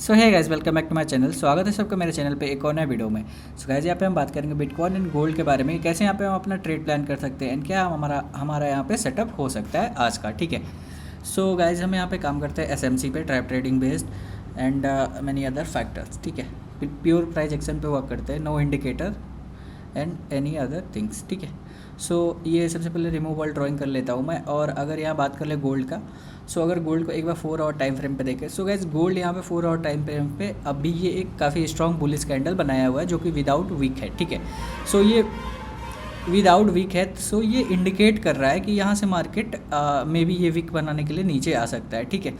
So hi guys, welcome back to my channel. स्वागत है सबका मेरे चैनल पे एक और नए वीडियो में। सो गाइस, यहाँ पे हम बात करेंगे बिटकॉइन एंड गोल्ड के बारे में, कैसे यहाँ पे हम अपना ट्रेड प्लान कर सकते हैं एंड क्या हमारा यहाँ पे सेटअप हो सकता है आज का। ठीक है, सो गाइस हम यहाँ पे काम करते हैं एसएमसी पे, trap trading based and many other factors. ठीक है, प्योर प्राइस एक्शन पे वर्क करते हैं, no indicator and any other things. ठीक है, सो ये सबसे पहले रिमूवल ड्राइंग कर लेता हूँ मैं। और अगर यहाँ बात कर ले गोल्ड का, सो अगर गोल्ड को एक बार 4 आवर टाइम फ्रेम पे देखें, सो गाइस गोल्ड यहाँ पे 4 आवर टाइम फ्रेम पे अभी ये एक काफ़ी स्ट्रॉन्ग बुलिश कैंडल बनाया हुआ है जो कि विदाउट वीक है। ठीक है, सो ये विदाउट वीक है, सो ये इंडिकेट कर रहा है कि यहाँ से मार्केट में भी ये वीक बनाने के लिए नीचे आ सकता है। ठीक है,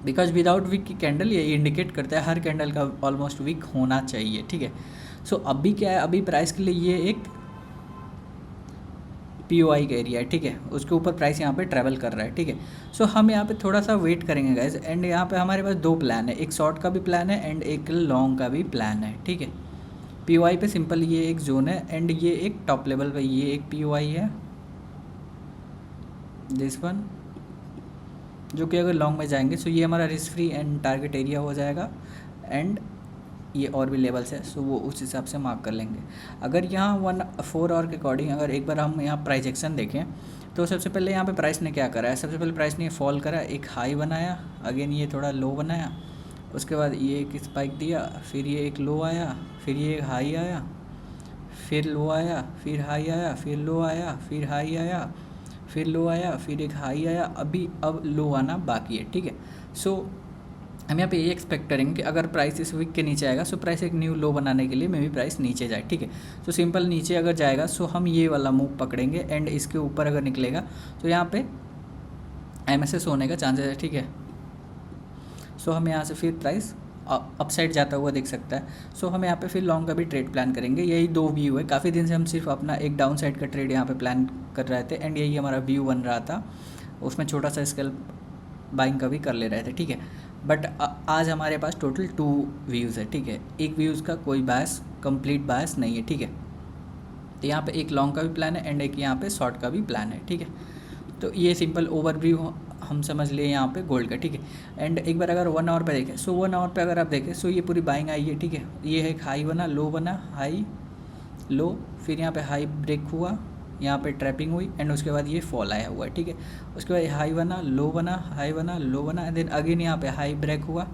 बिकॉज विदाउट वीक की कैंडल ये इंडिकेट करता है हर कैंडल का ऑलमोस्ट वीक होना चाहिए। ठीक है, सो अभी क्या है, अभी प्राइस के लिए ये एक POI का एरिया है। ठीक है, उसके ऊपर प्राइस यहाँ पे ट्रैवल कर रहा है। ठीक है, सो हम यहाँ पे थोड़ा सा वेट करेंगे गाइज। एंड यहाँ पे हमारे पास 2 प्लान है, एक शॉर्ट का भी प्लान है एंड एक लॉन्ग का भी प्लान है। ठीक है, POI पे सिंपल ये एक जोन है एंड ये एक टॉप लेवल पे ये एक POI है, दिस वन, जो कि अगर लॉन्ग में जाएंगे सो ये हमारा risk free and target area हो जाएगा। एंड ये और भी लेवल्स है, सो वो उस हिसाब से मार्क कर लेंगे। अगर यहाँ 4 आवर के अकॉर्डिंग अगर एक बार हम यहाँ प्राइस एक्शन देखें तो सबसे पहले यहाँ पे प्राइस ने क्या करा है, सबसे पहले प्राइस ने फॉल करा, एक हाई बनाया, अगेन ये थोड़ा लो बनाया, उसके बाद ये एक स्पाइक दिया, फिर ये एक लो आया, फिर ये एक हाई आया, फिर लो आया, फिर हाई आया, फिर लो आया, फिर हाई आया, फिर लो आया, फिर एक हाई आया, अब लो आना बाकी है। ठीक है, सो हम यहाँ पे ये एक्सपेक्ट करेंगे कि अगर प्राइस इस वीक के नीचे आएगा सो प्राइस एक न्यू लो बनाने के लिए मे भी प्राइस नीचे जाए। ठीक है, सो सिंपल नीचे अगर जाएगा सो हम ये वाला मूव पकड़ेंगे एंड इसके ऊपर अगर निकलेगा तो यहाँ पे MSS होने का चांसेस है। ठीक है, सो हम यहाँ से फिर प्राइस अपसाइड जाता हुआ देख सकता है। सो हम यहाँ पे फिर लॉन्ग का भी ट्रेड प्लान करेंगे। यही 2 व्यू है, काफ़ी दिन से हम सिर्फ अपना एक डाउन साइड का ट्रेड यहाँ पे प्लान कर रहे थे एंड यही हमारा व्यू बन रहा था, उसमें छोटा सा स्केल बाइंग का भी कर ले रहे थे। ठीक है, बट आज हमारे पास टोटल 2 व्यूज़ है। ठीक है, एक व्यूज़ का कोई बायस, कंप्लीट बायस नहीं है। ठीक है, तो यहाँ पे एक लॉन्ग का भी प्लान है एंड एक यहाँ पे शॉर्ट का भी प्लान है। ठीक है, तो ये सिंपल ओवरव्यू हम समझ लिए यहाँ पे गोल्ड का। ठीक है, एंड एक बार अगर 1 आवर पे देखें, सो 1 आवर पे अगर आप देखें सो ये पूरी बाइंग आई है। ठीक है, ये है एक हाई बना, लो बना, हाई लो, फिर यहाँ पे हाई ब्रेक हुआ, यहाँ पे ट्रैपिंग हुई एंड उसके बाद ये फॉल आया हुआ है। ठीक है, उसके बाद हाई बना, लो बना, हाई बना, लो बना, एंड देन अगेन यहाँ पे हाई ब्रेक हुआ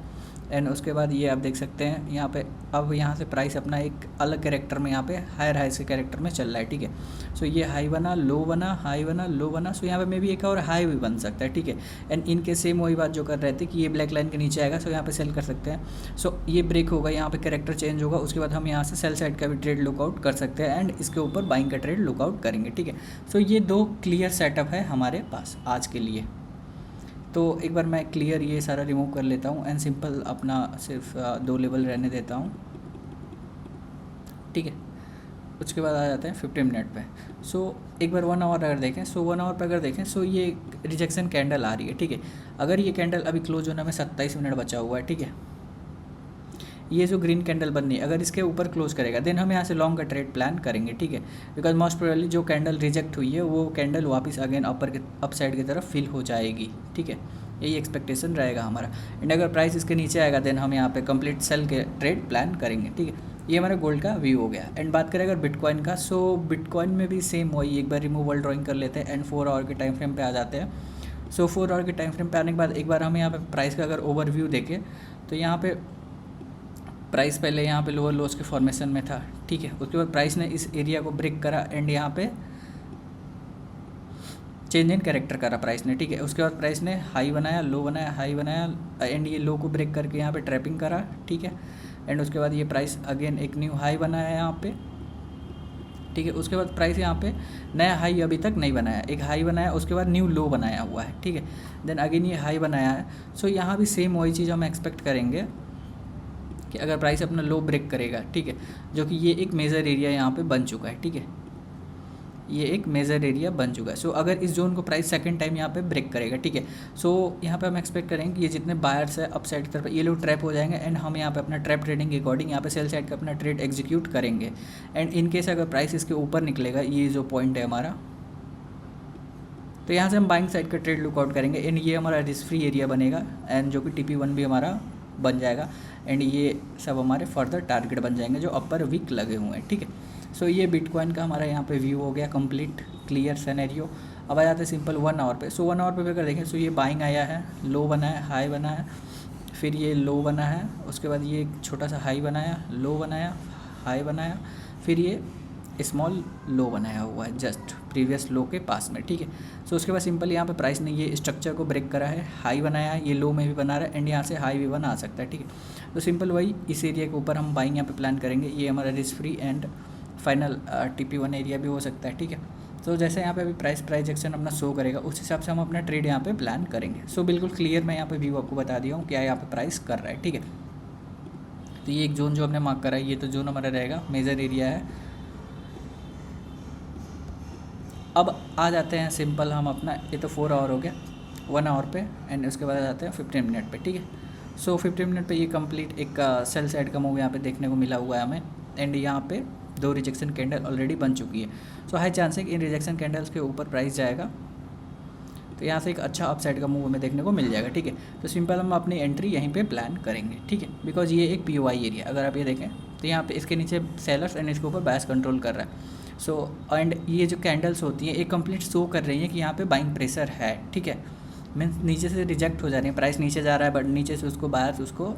एंड उसके बाद ये आप देख सकते हैं यहाँ पे अब यहाँ से प्राइस अपना एक अलग कैरेक्टर में यहाँ पे हायर हाई से कैरेक्टर में चल रहा है। ठीक है, सो ये हाई बना, लो बना, हाई बना, लो बना, सो यहाँ पे मे भी एक और हाई भी बन सकता है। ठीक है, एंड इनके सेम वही बात जो कर रहे थे कि ये ब्लैक लाइन के नीचे आएगा सो यहाँ पे सेल कर सकते हैं। सो ये ब्रेक होगा, यहाँ पे कैरेक्टर चेंज होगा, उसके बाद हम यहाँ से सेल साइड का भी ट्रेड लुकआउट कर सकते हैं एंड इसके ऊपर बाइंग का ट्रेड लुकआउट करेंगे। ठीक है, सो ये 2 क्लियर सेटअप है हमारे पास आज के लिए। तो एक बार मैं क्लियर ये सारा रिमूव कर लेता हूँ एंड सिंपल अपना सिर्फ 2 लेवल रहने देता हूँ। ठीक है, उसके बाद आ जाते हैं 15 मिनट पे। सो एक बार 1 आवर अगर देखें, सो 1 आवर पे अगर देखें सो ये रिजेक्शन कैंडल आ रही है। ठीक है, अगर ये कैंडल अभी क्लोज होने में 27 मिनट बचा हुआ है। ठीक है, ये जो ग्रीन कैंडल बन रही है अगर इसके ऊपर क्लोज करेगा देन हम यहाँ से लॉन्ग का ट्रेड प्लान करेंगे। ठीक है, बिकॉज मोस्ट प्रोबेबली जो कैंडल रिजेक्ट हुई है वो कैंडल वापस अगेन अप साइड की तरफ फिल हो जाएगी। ठीक है, यही एक्सपेक्टेशन रहेगा हमारा एंड अगर प्राइस इसके नीचे आएगा देन हम यहाँ पे कंप्लीट सेल के ट्रेड प्लान करेंगे। ठीक है, ये हमारा गोल्ड का व्यू हो गया। एंड बात करें अगर बिटकॉइन का, सो बिटकॉइन में भी सेम वही, एक बार रिमूवल ड्राइंग कर लेते हैं एंड 4 आवर के टाइम फ्रेम पे आ जाते हैं। सो 4 आवर के टाइम फ्रेम पे आने के बाद एक बार हम यहाँ पे प्राइस का अगर ओवरव्यू देखें तो यहाँ पे प्राइस पहले यहाँ पे लोअर लोस के फॉर्मेशन में था। ठीक है, उसके बाद प्राइस ने इस एरिया को ब्रेक करा एंड यहाँ पे चेंज इन कैरेक्टर करा प्राइस ने। ठीक है, उसके बाद प्राइस ने हाई बनाया, लो बनाया, हाई बनाया एंड ये लो को ब्रेक करके यहाँ पे ट्रैपिंग करा। ठीक है, एंड उसके बाद ये प्राइस अगेन एक न्यू हाई बनाया यहाँ पे। ठीक है, उसके बाद प्राइस यहाँ पे नया हाई अभी तक नहीं बनाया, एक हाई बनाया, उसके बाद न्यू लो बनाया हुआ है। ठीक है, देन अगेन ये हाई बनाया है। सो यहाँ भी सेम वही चीज़ हम एक्सपेक्ट करेंगे कि अगर प्राइस अपना लो ब्रेक करेगा। ठीक है, जो कि ये एक मेजर एरिया यहाँ पे बन चुका है। ठीक है, ये एक मेजर एरिया बन चुका है। सो अगर इस जोन को प्राइस सेकंड टाइम यहाँ पे ब्रेक करेगा। ठीक है, सो यहाँ पे हम एक्सपेक्ट करेंगे कि ये जितने बायर्स है अप साइड की तरफ ये लोग ट्रैप हो जाएंगे एंड हम यहाँ पे अपना ट्रैप ट्रेडिंग के अकॉर्डिंग यहाँ पे सेल साइड का अपना ट्रेड एग्जीक्यूट करेंगे। एंड इन केस अगर प्राइस इसके ऊपर निकलेगा, ये जो पॉइंट है हमारा, तो यहाँ से हम बाइंग साइड का ट्रेड लुकआउट करेंगे एंड ये हमारा रिस्क फ्री एरिया बनेगा एंड जो कि TP1 भी हमारा बन जाएगा एंड ये सब हमारे फर्दर टारगेट बन जाएंगे जो अपर वीक लगे हुए हैं, ठीक है। सो ये बिटकॉइन का हमारा यहाँ पे व्यू हो गया कंप्लीट, क्लियर सिनेरियो। अब आ जाते हैं सिंपल 1 आवर पे। सो 1 आवर पे अगर देखें, सो ये बाइंग आया है, लो बना है, हाई बना है, फिर ये लो बना है, उसके बाद ये एक छोटा सा हाई बनाया, लो बनाया, हाई बनाया, फिर ये स्मॉल लो बनाया हुआ है जस्ट प्रीवियस लो के पास में, ठीक है। सो उसके बाद सिंपल यहाँ पे प्राइस ने ये स्ट्रक्चर को ब्रेक करा है, हाई बनाया है, ये लो में भी बना रहा है एंड यहाँ से हाई भी बना सकता है, ठीक है। तो सिंपल वही इस एरिया के ऊपर हम बाइंग यहाँ पे प्लान करेंगे। ये हमारा risk free and final TP1 area भी हो सकता है, ठीक है। तो जैसे यहाँ पे अभी प्राइस एक्शन अपना शो करेगा उस हिसाब से हम अपना ट्रेड यहाँ पे प्लान करेंगे। सो बिल्कुल क्लियर मैं यहाँ पे व्यू आपको बता दिया हूँ क्या यहाँ पे प्राइस कर रहा है, ठीक है। तो ये एक जोन जो हमने मार्क करा है, ये तो जोन हमारा रहेगा, मेजर एरिया है। अब आ जाते हैं सिंपल हम अपना, ये तो 4 आवर हो गया, 1 आवर पे एंड उसके बाद आ जाते हैं 15 मिनट पे, ठीक है। सो 15 मिनट पे ये कंप्लीट एक सेल साइड का मूव यहाँ पे देखने को मिला हुआ है हमें एंड यहाँ पे 2 रिजेक्शन कैंडल ऑलरेडी बन चुकी है। सो हाई चांस है कि इन रिजेक्शन कैंडल्स के ऊपर प्राइस जाएगा, तो यहाँ से एक अच्छा अपसाइड का मूव हमें देखने को मिल जाएगा, ठीक है। तो सिंपल हम अपनी एंट्री यहीं पे प्लान करेंगे, ठीक है, बिकॉज ये एक POI एरिया, अगर आप ये देखें तो यहाँ पे इसके नीचे सेलर्स एंड इसके ऊपर बायस कंट्रोल कर रहा है। सो एंड ये जो कैंडल्स होती हैं एक कंप्लीट शो कर रही हैं कि यहाँ पे बाइंग प्रेशर है, ठीक है। मीन्स नीचे से रिजेक्ट हो जा रही है, प्राइस नीचे जा रहा है बट नीचे से उसको बायर्स उसको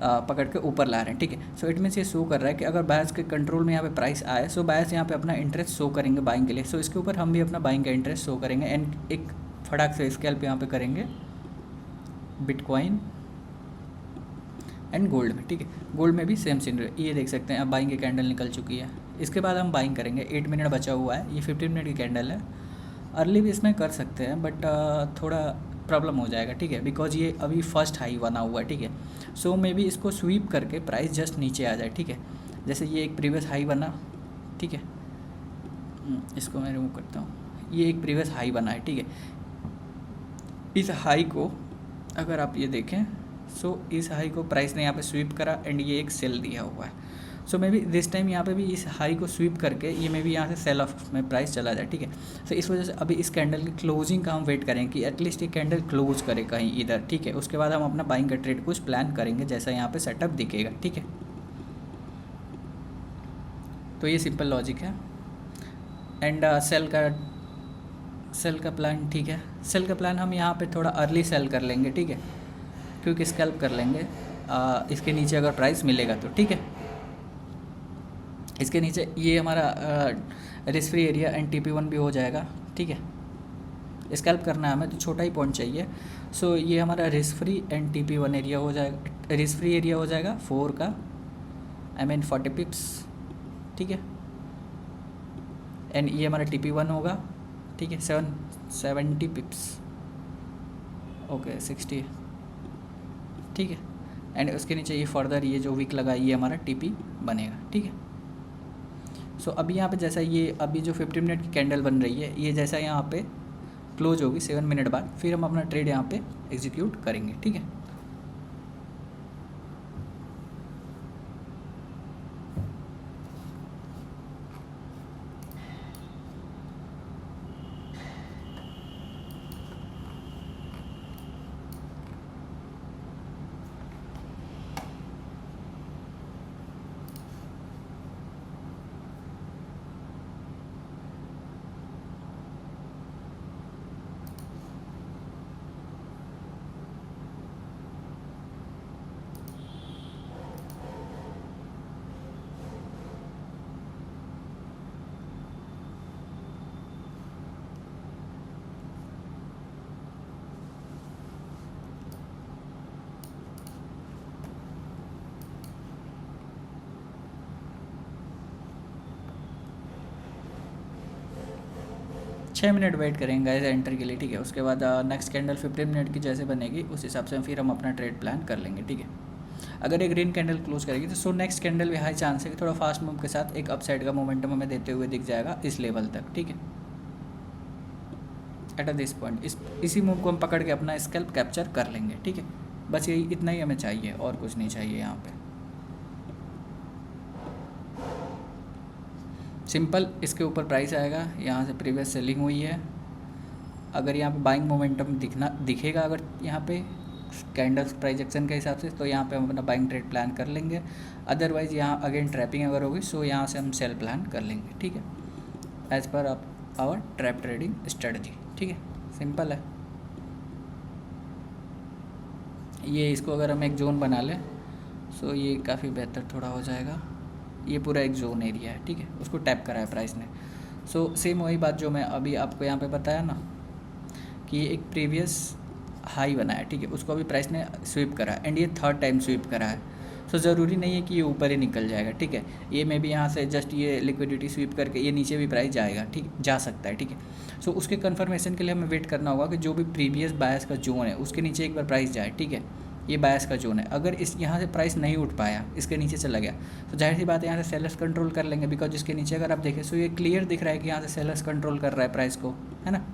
पकड़ के ऊपर ला रहे हैं, ठीक है। सो इट मीन्स ये शो कर रहा है कि अगर बायर्स के कंट्रोल में यहाँ पे प्राइस आए, सो बायर्स यहाँ पे अपना इंटरेस्ट शो करेंगे बाइंग के लिए। सो इसके ऊपर हम भी अपना बाइंग का इंटरेस्ट शो करेंगे एंड एक फटाक से स्कैल्प यहाँ पे करेंगे बिटकॉइन एंड गोल्ड में, ठीक है। गोल्ड में भी सेम सीनरी, ये देख सकते हैं अब बाइंग की कैंडल निकल चुकी है। इसके बाद हम बाइंग करेंगे, 8 मिनट बचा हुआ है, ये 15 मिनट की कैंडल है। अर्ली भी इसमें कर सकते हैं बट थोड़ा प्रॉब्लम हो जाएगा, ठीक है, बिकॉज ये अभी फर्स्ट हाई बना हुआ है, ठीक है। सो मे बी इसको स्वीप करके प्राइस जस्ट नीचे आ जाए, ठीक है। जैसे ये एक प्रीवियस हाई बना, ठीक है, इसको मैं रिमूव करता हूँ, ये एक प्रीवियस हाई बना है, ठीक है। इस हाई को अगर आप ये देखें, सो इस हाई को प्राइस ने यहाँ पे स्वीप करा एंड ये एक सेल दिया हुआ है। सो मे बी दिस टाइम यहाँ पे भी इस हाई को स्वीप करके ये मे बी यहाँ से सेल ऑफ में प्राइस चला जाए, ठीक है। सो इस वजह से अभी इस कैंडल की क्लोजिंग का हम वेट करेंगे कि एटलीस्ट ये कैंडल क्लोज करे कहीं इधर, ठीक है। उसके बाद हम अपना बाइंग का ट्रेड कुछ प्लान करेंगे जैसा यहाँ पे सेटअप दिखेगा, ठीक है। तो ये सिंपल लॉजिक है एंड सेल का प्लान, ठीक है। सेल का प्लान हम यहाँ पे थोड़ा अर्ली सेल कर लेंगे, ठीक है, क्योंकि स्कैल्प कर लेंगे इसके नीचे अगर प्राइस मिलेगा तो, ठीक है। इसके नीचे ये हमारा risk free area and TP1 भी हो जाएगा, ठीक है। स्कैल्प करना है हमें तो छोटा ही पॉइंट चाहिए। सो ये हमारा risk free and TP1 area हो जाएगा, रिस्क फ्री एरिया हो जाएगा 4 का, I mean 40 पिप्स, ठीक है। एंड ये हमारा TP1 होगा, ठीक है, 70 पिप्स, ओके 60, ठीक है। एंड उसके नीचे ये फर्दर ये जो वीक लगा ये हमारा TP बनेगा, ठीक है। सो अभी यहाँ पे जैसा ये अभी जो 15 मिनट की कैंडल बन रही है, ये जैसा यहाँ पे क्लोज होगी 7 मिनट बाद, फिर हम अपना ट्रेड यहाँ पे एग्जीक्यूट करेंगे, ठीक है। छः मिनट वेट करेंगे गाइस एंटर के लिए, ठीक है। उसके बाद नेक्स्ट कैंडल 15 मिनट की जैसे बनेगी उस हिसाब से फिर हम अपना ट्रेड प्लान कर लेंगे, ठीक है। अगर एक ग्रीन कैंडल क्लोज करेगी तो सो नेक्स्ट कैंडल भी हाई चांस है कि थोड़ा फास्ट मूव के साथ एक अपसाइड का मोमेंटम हमें देते हुए दिख जाएगा इस लेवल तक, ठीक है। एट दिस पॉइंट इसी मूव को हम पकड़ के अपना स्कैल्प कैप्चर कर लेंगे, ठीक है। बस यही इतना ही हमें चाहिए और कुछ नहीं चाहिए यहाँ पे। सिंपल इसके ऊपर प्राइस आएगा, यहाँ से प्रीवियस सेलिंग हुई है, अगर यहाँ पे बाइंग मोमेंटम दिखेगा अगर यहाँ पे कैंडल प्राइजेक्शन के हिसाब से, तो यहाँ पे हम अपना बाइंग ट्रेड प्लान कर लेंगे। अदरवाइज़ यहाँ अगेन ट्रैपिंग अगर होगी सो यहाँ से हम सेल प्लान कर लेंगे, ठीक है, as per hour trap trading strategy, ठीक है, सिंपल है। ये इसको अगर हम एक जोन बना लें सो ये काफ़ी बेहतर थोड़ा हो जाएगा। ये पूरा एक जोन एरिया है, ठीक है, उसको टैप करा है प्राइस ने। सो सेम वही बात जो मैं अभी आपको यहाँ पे बताया ना कि ये एक प्रीवियस हाई बना है, ठीक है, उसको अभी प्राइस ने स्वीप करा है एंड ये थर्ड टाइम स्वीप करा है। सो ज़रूरी नहीं है कि ये ऊपर ही निकल जाएगा, ठीक है, ये मे भी यहाँ से जस्ट ये लिक्विडिटी स्वीप करके ये नीचे भी प्राइस जाएगा, ठीक, जा सकता है, ठीक है। सो उसके कन्फर्मेशन के लिए हमें वेट करना होगा कि जो भी प्रीवियस बायस का जोन है उसके नीचे एक बार प्राइस जाए, ठीक है, ये बायस का जोन है। अगर इस यहाँ से प्राइस नहीं उठ पाया, इसके नीचे चला गया, तो जाहिर सी बात है यहाँ से सेलर्स कंट्रोल कर लेंगे, बिकॉज इसके नीचे अगर आप देखें सो ये क्लियर दिख रहा है कि यहाँ से सेलर्स कंट्रोल कर रहा है प्राइस को, है ना,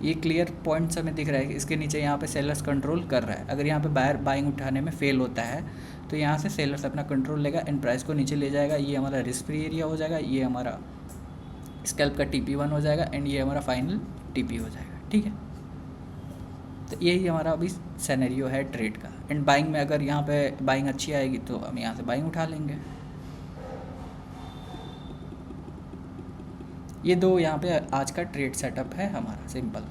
ये क्लियर पॉइंट्स हमें दिख रहा है कि इसके नीचे यहाँ पे सेलर्स कंट्रोल कर रहा है। अगर यहाँ पे बायर बाइंग उठाने में फेल होता है तो यहाँ से सेलर्स अपना कंट्रोल लेगा एंड प्राइस को नीचे ले जाएगा। ये हमारा रिस्क फ्री एरिया हो जाएगा, ये हमारा स्कैल्प का TP1 हो जाएगा एंड ये हमारा फाइनल TP हो जाएगा, ठीक है। तो यही हमारा अभी सिनेरियो है ट्रेड का। एंड बाइंग में अगर यहाँ पे बाइंग अच्छी आएगी तो हम यहाँ से बाइंग उठा लेंगे। ये दो यहाँ पे आज का ट्रेड सेटअप है हमारा, सिंपल।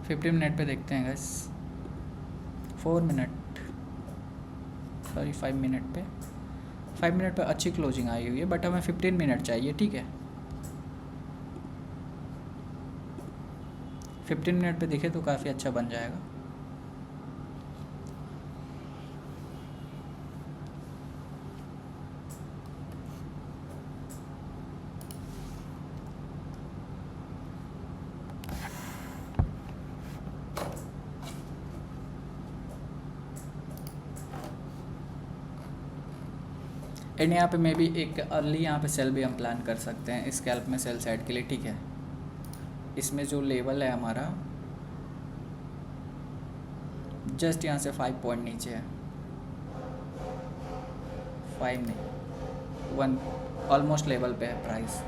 फिफ्टीन मिनट पे देखते हैं गैस, 4 मिनट, सॉरी 5 मिनट पे, 5 मिनट पे अच्छी क्लोजिंग आई हुई है, बट हमें 15 मिनट चाहिए, ठीक है। 15 मिनट पे दिखे तो काफ़ी अच्छा बन जाएगा। एंड यहाँ पे मे भी एक अर्ली यहाँ पे सेल भी हम प्लान कर सकते हैं स्कैल्प में सेल साइड के लिए, ठीक है। इसमें जो लेवल है हमारा जस्ट यहाँ से 5 पॉइंट नीचे है, 5 नहीं 1 ऑलमोस्ट लेवल पे है प्राइस।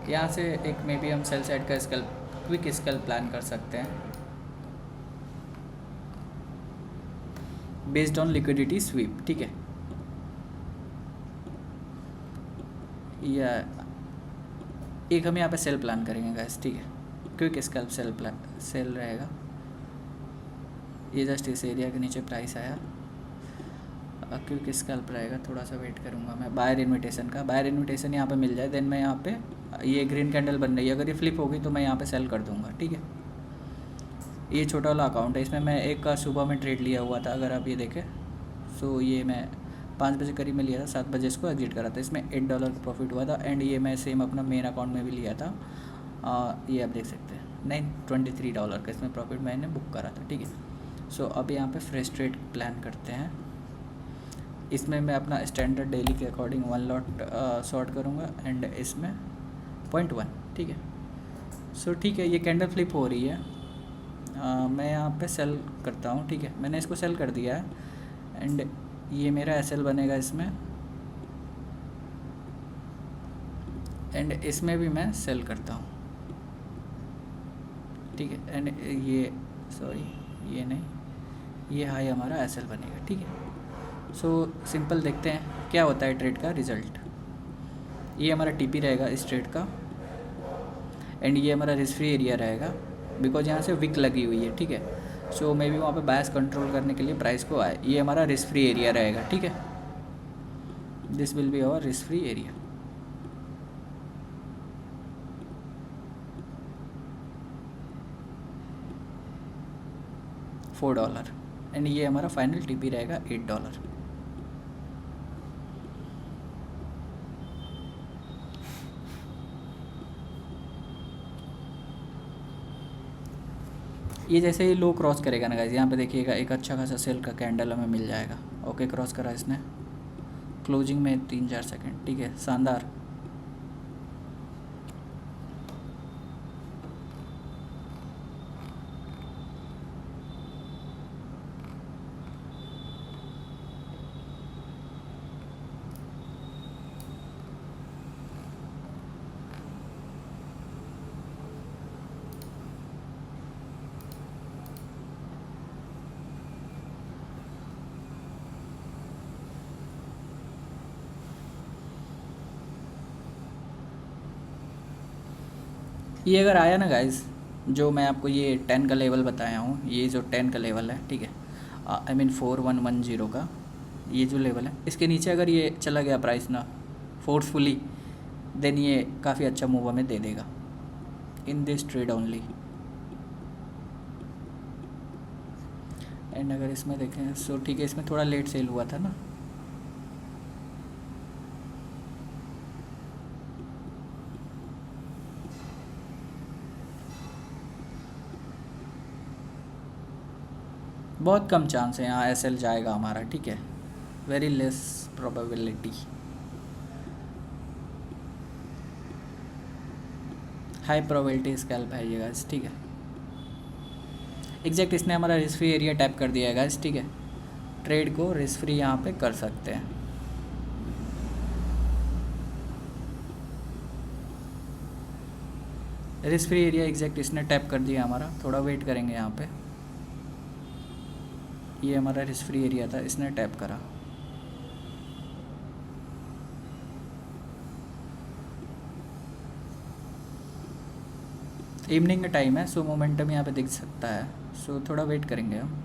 यहाँ से एक मे भी हम सेल साइड का स्कैल्प, क्विक स्कैल्प प्लान कर सकते हैं बेस्ड ऑन लिक्विडिटी स्वीप, ठीक है। या एक हम यहाँ पे सेल प्लान करेंगे गाइस, ठीक है, क्विक स्कैल्प सेल रहेगा। ये जस्ट इस एरिया के नीचे प्राइस आया, क्विक स्कैल्प रहेगा, थोड़ा सा वेट करूँगा मैं बायर इन्विटेशन का। बायर इन्विटेशन यहाँ पे मिल जाए देन मैं यहाँ पे, ये ग्रीन कैंडल बन रही है, अगर ये फ्लिप होगी तो मैं यहाँ पे सेल कर दूँगा, ठीक है। ये छोटा वाला अकाउंट है, इसमें मैं एक का सुबह में ट्रेड लिया हुआ था, अगर आप ये देखें सो ये मैं 5 बजे करीब में लिया था, 7 बजे इसको एग्जिट करा था, इसमें $8 का प्रॉफिट हुआ था। एंड ये मैं सेम अपना मेन अकाउंट में भी लिया था, ये आप देख सकते हैं, नहीं $23 का इसमें प्रॉफिट मैंने बुक करा था, ठीक है। सो अब यहाँ पे फ्रेश ट्रेड प्लान करते हैं। इसमें मैं अपना स्टैंडर्ड डेली के अकॉर्डिंग 1 लॉट शॉर्ट करूँगा एंड इसमें 0.1, ठीक है। सो ठीक है, ये कैंडल फ्लिप हो रही है, मैं यहाँ पे सेल करता हूँ, ठीक है, मैंने इसको सेल कर दिया है एंड ये मेरा SL बनेगा इसमें, एंड इसमें भी मैं सेल करता हूँ, ठीक है। एंड ये सॉरी ये नहीं, ये हाई हमारा SL बनेगा, ठीक है। सो सिंपल देखते हैं क्या होता है ट्रेड का रिज़ल्ट। ये हमारा TP रहेगा इस ट्रेड का एंड ये हमारा रिस्क फ्री एरिया रहेगा, बिकॉज यहाँ से विक लगी हुई है, ठीक है। सो मे बी वहाँ पे बायस कंट्रोल करने के लिए प्राइस को आए। ये हमारा रिस्क फ्री एरिया रहेगा, ठीक है, this will be our risk free area. $4 and ये हमारा फाइनल TP रहेगा $8। ये जैसे ही लो क्रॉस करेगा ना गाइस, यहाँ पे देखिएगा एक अच्छा खासा सेल का कैंडल हमें मिल जाएगा। ओके, क्रॉस करा इसने क्लोजिंग में 3-4 सेकंड, ठीक है, शानदार। ये अगर आया ना गाइस, जो मैं आपको ये 10 का लेवल बताया हूँ, ये जो 10 का लेवल है, ठीक है, आई मीन 4110 का ये जो लेवल है, इसके नीचे अगर ये चला गया प्राइस ना फोर्सफुली, देन ये काफ़ी अच्छा मूव हमें दे देगा in this trade only. And अगर इसमें देखें सो ठीक है, इसमें थोड़ा लेट सेल हुआ था ना, बहुत कम चांस है यहाँ एसएल जाएगा हमारा, ठीक है, very less probability. High probability scalp है ये गाइस, ठीक है। एग्जैक्ट इसने हमारा रिस्क फ्री एरिया टैप कर दिया है गाइस, ठीक है, ट्रेड को रिस्क फ्री यहाँ पे कर सकते हैं। रिस्क फ्री एरिया एग्जैक्ट इसने टैप कर दिया हमारा, थोड़ा वेट करेंगे यहाँ पे। ये हमारा रिस्क फ्री एरिया था, इसने टैप करा। इवनिंग का टाइम है, सो मोमेंटम यहाँ पे दिख सकता है, सो थोड़ा वेट करेंगे हम।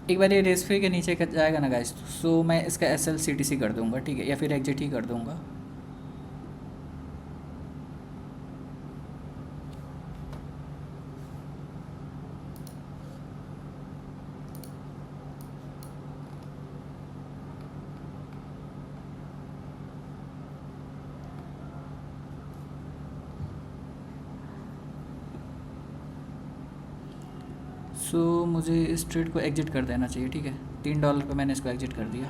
एक बार ये रेस फ्री के नीचे जाएगा ना गाइस, सो मैं इसका SLCTC कर दूंगा, ठीक है, या फिर एग्जिट ही कर दूंगा। सो मुझे इस ट्रेड को एग्जिट कर देना चाहिए, ठीक है, $3 पे मैंने इसको एग्जिट कर दिया,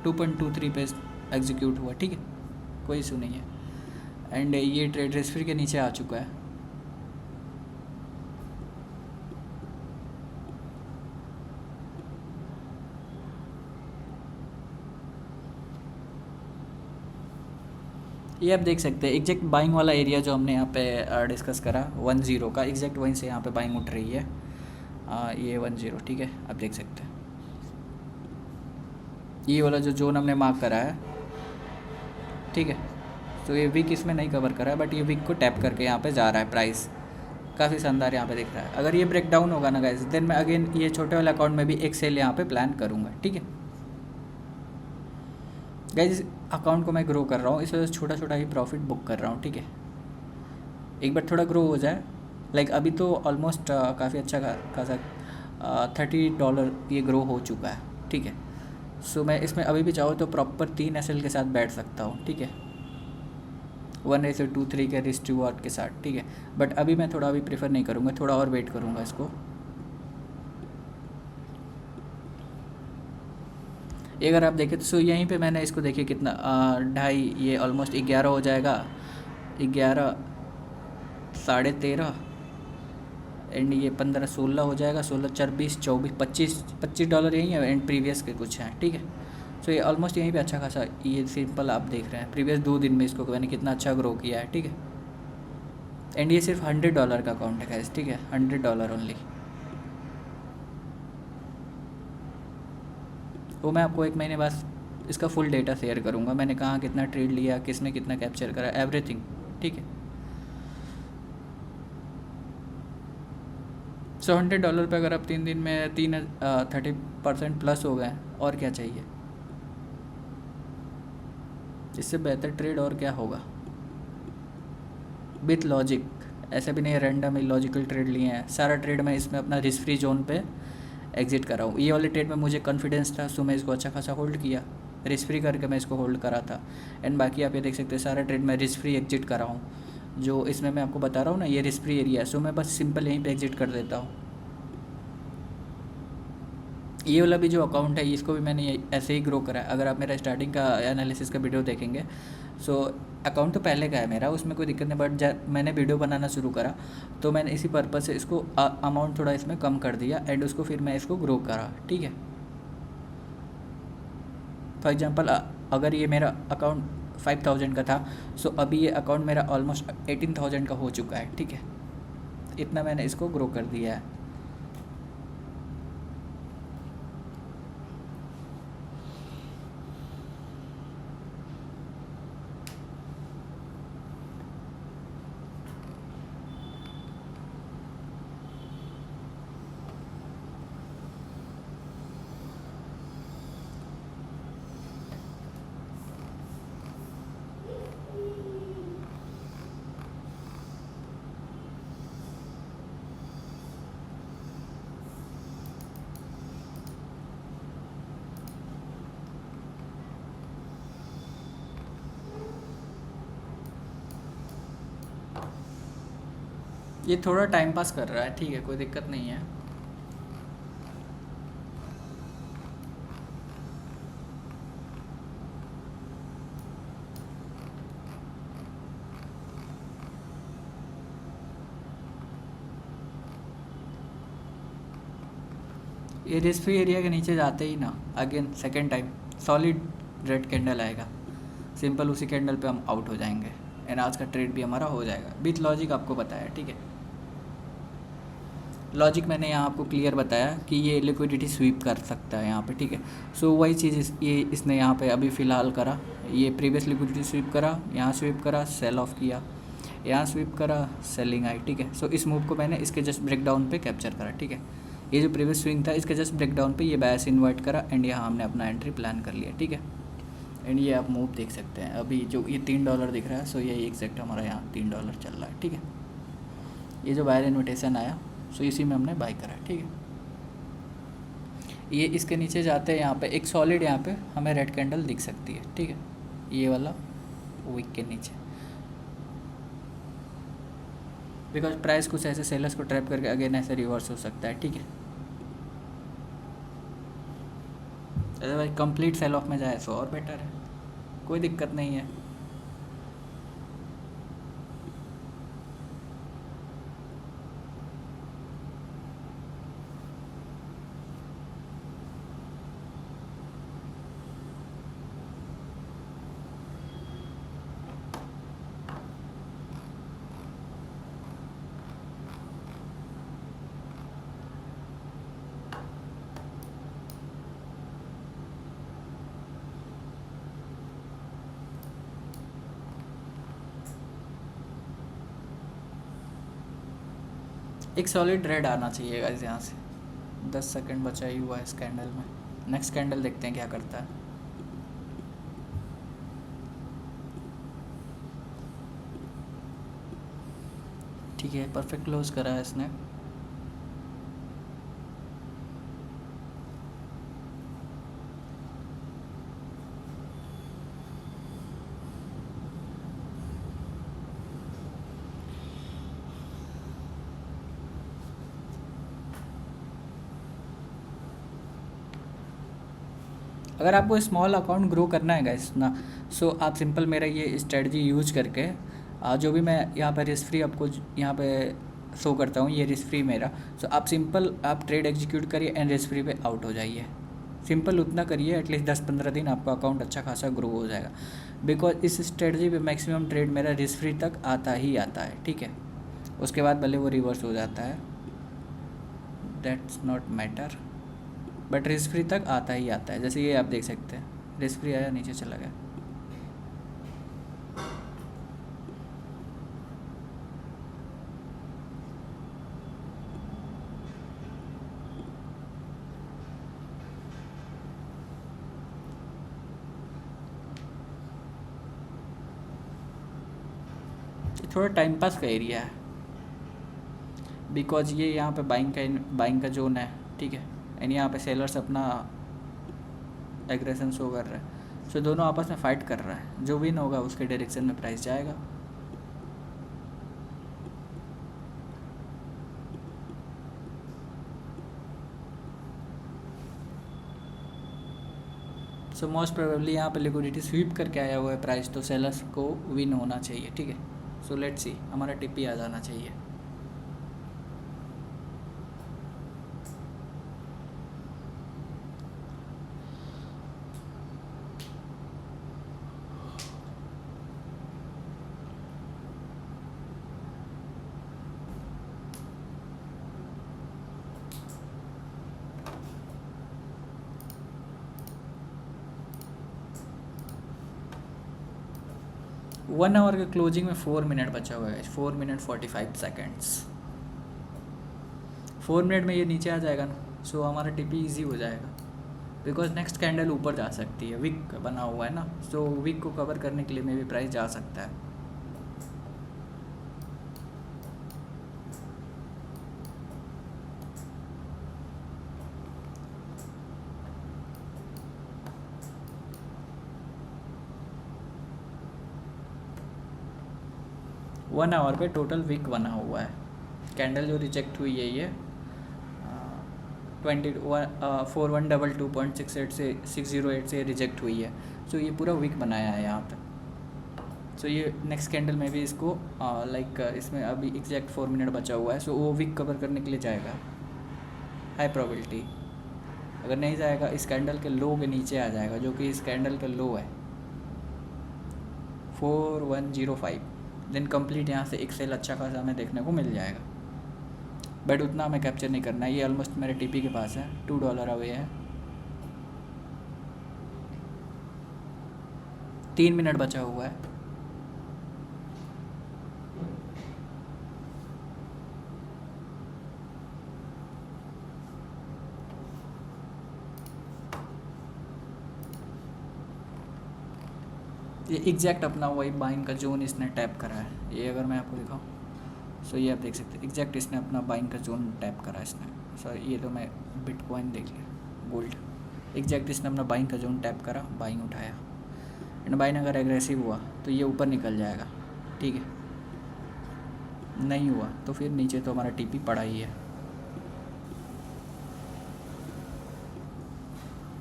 2.23 पे एग्जीक्यूट हुआ, ठीक है, कोई इशू नहीं है। एंड ये ट्रेड रिस्क फ्री के नीचे आ चुका है। ये आप देख सकते हैं एग्जैक्ट बाइंग वाला एरिया जो हमने यहाँ पे डिस्कस करा 10 का, एग्जैक्ट वहीं से यहाँ पे बाइंग उठ रही है। ये 10, ठीक है, आप देख सकते हैं ये वाला जो जोन हमने मार्क करा है, ठीक है, तो ये वीक इसमें नहीं कवर करा है, बट ये वीक को टैप करके यहाँ पे जा रहा है, प्राइस काफ़ी शानदार यहाँ पे दिख रहा है। अगर ये ब्रेक डाउन होगा ना गाइस, देन मैं अगेन ये छोटे वाले अकाउंट में भी एक सेल यहाँ पे प्लान करूँगा, ठीक है गाइस। अकाउंट को मैं ग्रो कर रहा हूँ, इस वजह से छोटा छोटा ही प्रॉफिट बुक कर रहा हूँ, ठीक है, एक बार थोड़ा ग्रो हो जाए, लाइक अभी तो ऑलमोस्ट काफ़ी अच्छा खासा $30 ये ग्रो हो चुका है, ठीक है। सो मैं इसमें अभी भी चाहूँ तो प्रॉपर 3 SL के साथ बैठ सकता हूँ, ठीक है, 1:2:3 के रिस्क रिवॉर्ड के साथ, ठीक है, बट अभी मैं थोड़ा अभी प्रेफर नहीं करूँगा, थोड़ा और वेट करूँगा इसको। ये अगर आप देखें तो यहीं पे मैंने इसको देखिए कितना 2.5, ये ऑलमोस्ट 11 हो जाएगा, 11, 13.5, एंड ये 15-16 हो जाएगा, 16, 4, 20, 24, $25 यही है, एंड प्रीवियस के कुछ हैं, ठीक है। सो ये ऑलमोस्ट यहीं पे अच्छा खासा, ये सिंपल आप देख रहे हैं प्रीवियस 2 दिन में इसको मैंने कितना अच्छा ग्रो किया है, ठीक है। एंड ये सिर्फ $100 का अकाउंट है गाइस, ठीक है, $100 ओनली। वो मैं आपको 1 महीने बाद इसका फुल डेटा शेयर करूँगा, मैंने कहाँ कितना ट्रेड लिया, किसने कितना कैप्चर करा, एवरीथिंग, ठीक है। सो $100 पे अगर आप 3 दिन में 30% प्लस हो गए, और क्या चाहिए, इससे बेहतर ट्रेड और क्या होगा। विथ लॉजिक, ऐसा भी नहीं रैंडम इलॉजिकल ट्रेड लिए हैं, सारा ट्रेड मैं इसमें अपना रिस्क फ्री जोन पे एग्जिट कर रहा हूँ। ये वाले ट्रेड में मुझे कॉन्फिडेंस था, सो मैं इसको अच्छा खासा होल्ड किया, रिस्क फ्री करके मैं इसको होल्ड करा था। एंड बाकी आप ये देख सकते हैं सारा ट्रेड मैं रिस्क फ्री एग्जिट कर रहा हूँ, जो इसमें मैं आपको बता रहा हूँ ना, ये रिस्क फ्री एरिया है। सो मैं बस सिंपल यहीं पे एग्जिट कर देता हूँ। ये वाला भी जो अकाउंट है इसको भी मैंने ऐसे ही ग्रो करा है। अगर आप मेरा स्टार्टिंग का एनालिसिस का वीडियो देखेंगे, सो अकाउंट तो पहले का है मेरा, उसमें कोई दिक्कत नहीं, बट मैंने वीडियो बनाना शुरू करा तो मैंने इसी पर्पज़ से इसको अमाउंट थोड़ा इसमें कम कर दिया एंड उसको फिर मैं इसको ग्रो करा। ठीक है, फॉर एग्जांपल अगर ये मेरा अकाउंट 5000 का था, सो अभी ये अकाउंट मेरा ऑलमोस्ट 18000 का हो चुका है। ठीक है, इतना मैंने इसको ग्रो कर दिया है। ये थोड़ा टाइम पास कर रहा है, ठीक है, कोई दिक्कत नहीं है। ये रिस्क फ्री एरिया के नीचे जाते ही ना again second time solid red candle आएगा, सिंपल उसी कैंडल पे हम आउट हो जाएंगे एंड आज का ट्रेड भी हमारा हो जाएगा। विथ लॉजिक आपको बताया, ठीक है, लॉजिक मैंने यहाँ आपको क्लियर बताया कि ये लिक्विडिटी स्वीप कर सकता है यहाँ पे। ठीक है, सो वही चीज़ ये इसने यहाँ पे अभी फ़िलहाल करा। ये प्रीवियस लिक्विडिटी स्वीप करा, यहाँ स्वीप करा, सेल ऑफ किया, यहाँ स्वीप करा, सेलिंग आई। ठीक है, सो इस मूव को मैंने इसके जस्ट ब्रेकडाउन पे कैप्चर करा। ठीक है, ये जो प्रीवियस स्विंग था इसके जस्ट ब्रेकडाउन पे ये बायस इन्वर्ट करा एंड यहाँ हमने अपना एंट्री प्लान कर लिया। ठीक है, एंड ये आप मूव देख सकते हैं अभी जो ये $3 दिख रहा है, सो ये एग्जैक्ट हमारा यहाँ $3 चल रहा है। ठीक है, ये जो बायर इन्विटेशन आया सो इसी में हमने बाई करा। ठीक है, ये इसके नीचे जाते हैं, यहाँ पे एक सॉलिड यहाँ पे हमें रेड कैंडल दिख सकती है। ठीक है, ये वाला वीक के नीचे, बिकॉज प्राइस कुछ ऐसे सेलर्स को ट्रैप करके अगेन ऐसे रिवर्स हो सकता है। ठीक है, अदरवाइज कंप्लीट सेल ऑफ में जाए सो और बेटर है, कोई दिक्कत नहीं है। एक सॉलिड रेड आना चाहिए गाइस यहाँ से। 10 सेकंड बचा ही हुआ है इस कैंडल में, नेक्स्ट कैंडल देखते हैं क्या करता है। ठीक है, परफेक्ट क्लोज करा है इसने। अगर आपको स्मॉल अकाउंट ग्रो करना है गाइस ना, सो आप सिंपल मेरा ये स्ट्रेटजी यूज करके जो भी मैं यहाँ पे रिस्क फ्री आपको यहाँ पे शो करता हूँ, ये रिस्क फ्री मेरा, सो आप सिंपल आप ट्रेड एग्जीक्यूट करिए एंड रिस्क फ्री पे आउट हो जाइए। सिंपल उतना करिए, एटलीस्ट 10-15 दिन आपका अकाउंट अच्छा खासा ग्रो हो जाएगा। बिकॉज इस स्ट्रेटजी पे मैक्सिमम ट्रेड मेरा रिस्क फ्री तक आता ही आता है। ठीक है, उसके बाद भले वो रिवर्स हो जाता है, that's not matter, but risk free तक आता ही आता है। जैसे ये आप देख सकते हैं, रिस्क फ्री आया, नीचे चला गया। थोड़ा टाइम पास का एरिया है, बिकॉज ये यहाँ पे बाइंग का जोन है। ठीक है, एंड यहाँ पे सेलर्स अपना एग्रेशन शो कर रहे हैं, सो दोनों आपस में फ़ाइट कर रहा है, जो विन होगा उसके डायरेक्शन में प्राइस जाएगा। सो मोस्ट प्रोबेबली यहाँ पे लिक्विडिटी स्वीप करके आया हुआ है प्राइस, तो सेलर्स को विन होना चाहिए, ठीक है। सो लेट्स सी, हमारा टीपी आ जाना चाहिए। वन आवर के क्लोजिंग में 4 मिनट बचा हुआ है, 4 मिनट 45 सेकेंड्स। 4 मिनट में ये नीचे आ जाएगा ना, सो हमारा टीपी इजी हो जाएगा, बिकॉज नेक्स्ट कैंडल ऊपर जा सकती है, विक बना हुआ है ना, सो विक को कवर करने के लिए मे भी प्राइस जा सकता है। वन आवर पे टोटल विक बना हुआ है, कैंडल जो रिजेक्ट हुई है ये 4122.68 से 608 से रिजेक्ट हुई है, सो ये पूरा विक बनाया है यहाँ पे। सो ये नेक्स्ट कैंडल में भी इसको इसमें अभी एग्जैक्ट 4 मिनट बचा हुआ है, सो वो विक कवर करने के लिए जाएगा, हाई प्रोबेबिलिटी। अगर नहीं जाएगा, इस कैंडल के लो के नीचे आ जाएगा, जो कि इस कैंडल का लो है 4105, देन कंप्लीट यहाँ से एक सेल अच्छा खासा हमें देखने को मिल जाएगा, बट उतना हमें कैप्चर नहीं करना है। ये ऑलमोस्ट मेरे टीपी के पास है, $2 अवे है, 3 मिनट बचा हुआ है। ये एग्जैक्ट अपना वही बाइंग का जोन इसने टैप करा है, ये अगर मैं आपको दिखाऊँ, सो ये आप देख सकते हैं एग्जैक्ट इसने अपना बाइंग का जोन टैप करा है इसने। सॉरी, ये तो मैं बिटकॉइन देख लिया, गोल्ड। एग्जैक्ट इसने अपना बाइंग का जोन टैप करा, बाइंग उठाया, एंड बाइंग अगर एग्रेसिव हुआ तो ये ऊपर निकल जाएगा, ठीक है। नहीं हुआ तो फिर नीचे तो हमारा टीपी पड़ा ही है।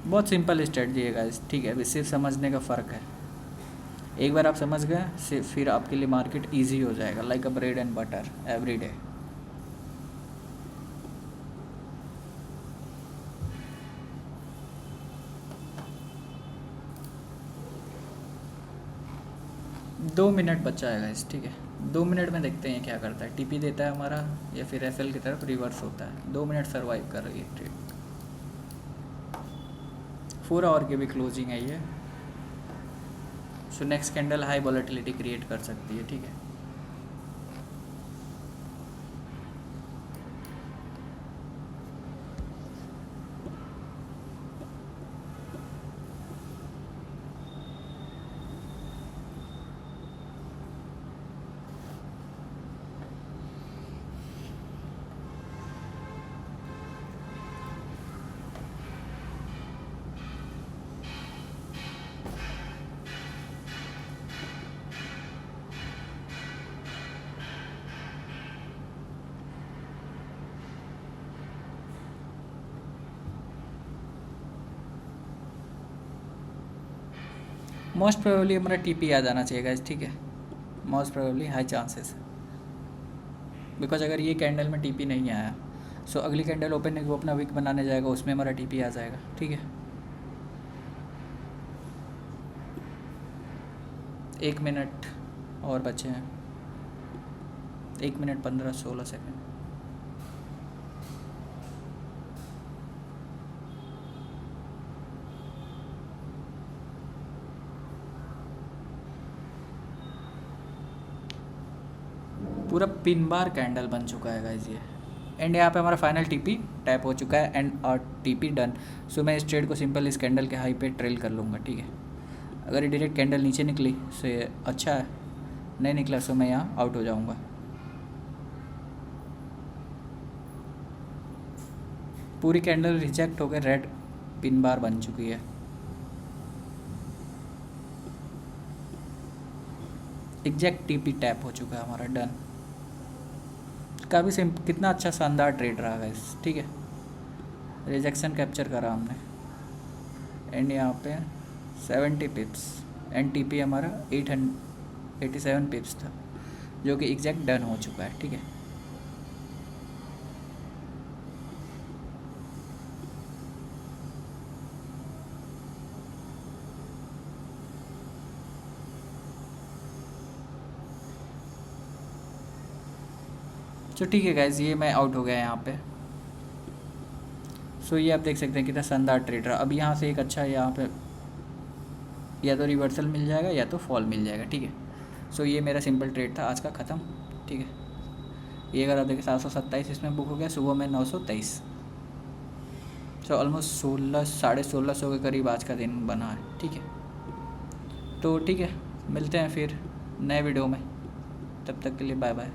बहुत सिंपल स्ट्रेटजी है गाइस, ठीक है। अभी सिर्फ समझने का फ़र्क है, एक बार आप समझ गए फिर आपके लिए मार्केट इजी हो जाएगा, like a bread and butter every day. दो मिनट बचा है गाइस, ठीक है। 2 मिनट में देखते हैं क्या करता है, टीपी देता है हमारा या फिर एफएल की तरफ रिवर्स होता है। 2 मिनट सर्वाइव कर रही है ट्रेड, 4 आवर की भी क्लोजिंग है ये। So next candle high volatility create कर सकती है, ठीक है। मोस्ट प्रोबेबली हमारा टीपी आ जाना चाहिए गाइस, ठीक है। Most probably high chances, because अगर ये कैंडल में टीपी नहीं आया, सो अगली कैंडल ओपन वो अपना विक बनाने जाएगा, उसमें हमारा टीपी आ जाएगा, ठीक है। 1 मिनट और बचे हैं, 1 मिनट 15-16 सेकेंड। पूरा पिन बार कैंडल बन चुका है गाइस ये, एंड यहाँ पे हमारा फाइनल टीपी टैप हो चुका है एंड और टीपी डन। सो मैं इस ट्रेड को सिंपल इस कैंडल के हाई पे ट्रेल कर लूँगा, ठीक है। अगर ये डायरेक्ट कैंडल नीचे निकली सो ये अच्छा है, नहीं निकला सो मैं यहाँ आउट हो जाऊँगा। पूरी कैंडल रिजेक्ट होकर रेड पिन बार बन चुकी है। एग्जैक्ट टीपी टैप हो चुका है हमारा, डन। काफ़ी कितना अच्छा शानदार ट्रेड रहा गाइस, ठीक है। रिजेक्शन कैप्चर करा हमने एंड यहाँ पे 70 पिप्स एंड टीपी हमारा 887 पिप्स था, जो कि एग्जैक्ट डन हो चुका है। ठीक है, तो ठीक है गाइज, ये मैं आउट हो गया यहाँ पे। सो ये आप देख सकते हैं कितना शानदार ट्रेड रहा। अब यहाँ से एक अच्छा यहाँ पे या तो रिवर्सल मिल जाएगा या तो फॉल मिल जाएगा। ठीक है, सो ये मेरा सिंपल ट्रेड था आज का, ख़त्म। ठीक है, ये अगर आप देखें 727 इसमें बुक हो गया, सुबह में 923। सो ऑलमोस्ट 1600 के करीब आज का दिन बना है। ठीक है, तो ठीक है, मिलते हैं फिर नए वीडियो में, तब तक के लिए बाय बाय।